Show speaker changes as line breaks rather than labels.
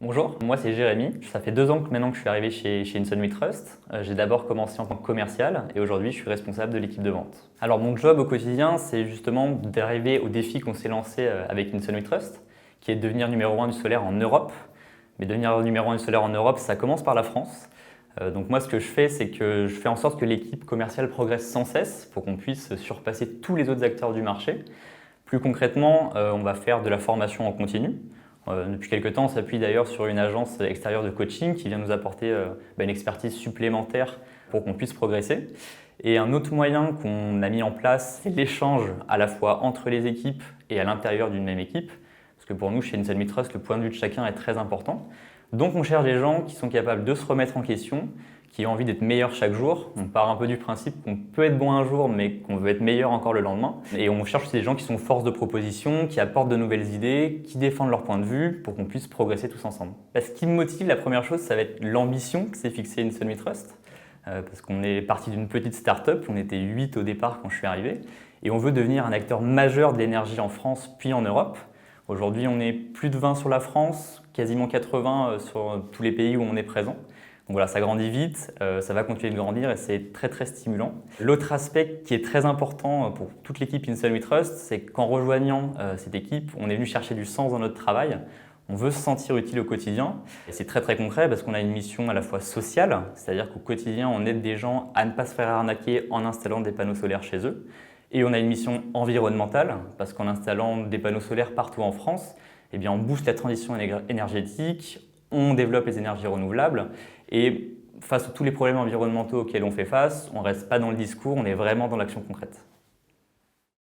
Bonjour, moi c'est Jérémy. Ça fait 2 ans maintenant que je suis arrivé chez Inson We Trust. J'ai d'abord commencé en tant que commercial et aujourd'hui je suis responsable de l'équipe de vente. Alors mon job au quotidien, c'est justement d'arriver au défi qu'on s'est lancé avec Inson We Trust, qui est de devenir numéro 1 du solaire en Europe. Mais devenir numéro 1 du solaire en Europe, ça commence par la France. Donc moi ce que je fais, c'est que je fais en sorte que l'équipe commerciale progresse sans cesse pour qu'on puisse surpasser tous les autres acteurs du marché. Plus concrètement, on va faire de la formation en continu. Depuis quelques temps, on s'appuie d'ailleurs sur une agence extérieure de coaching qui vient nous apporter une expertise supplémentaire pour qu'on puisse progresser. Et un autre moyen qu'on a mis en place, c'est l'échange à la fois entre les équipes et à l'intérieur d'une même équipe. Parce que pour nous, chez Inson We Trust, le point de vue de chacun est très important. Donc on cherche des gens qui sont capables de se remettre en question, qui ont envie d'être meilleurs chaque jour. On part un peu du principe qu'on peut être bon un jour, mais qu'on veut être meilleur encore le lendemain. Et on cherche aussi des gens qui sont force de proposition, qui apportent de nouvelles idées, qui défendent leur point de vue pour qu'on puisse progresser tous ensemble. Ce qui me motive, la première chose, ça va être l'ambition que s'est fixée Inson We Trust. Parce qu'on est parti d'une petite start-up, on était 8 au départ quand je suis arrivé, et on veut devenir un acteur majeur de l'énergie en France puis en Europe. Aujourd'hui, on est plus de 20 sur la France, quasiment 80 sur tous les pays où on est présent. Donc voilà, ça grandit vite, ça va continuer de grandir et c'est très très stimulant. L'autre aspect qui est très important pour toute l'équipe Inson We Trust, c'est qu'en rejoignant cette équipe, on est venu chercher du sens dans notre travail. On veut se sentir utile au quotidien et c'est très très concret parce qu'on a une mission à la fois sociale, c'est-à-dire qu'au quotidien on aide des gens à ne pas se faire arnaquer en installant des panneaux solaires chez eux. Et on a une mission environnementale parce qu'en installant des panneaux solaires partout en France, eh bien, on booste la transition énergétique, on développe les énergies renouvelables et face à tous les problèmes environnementaux auxquels on fait face, on ne reste pas dans le discours, on est vraiment dans l'action concrète.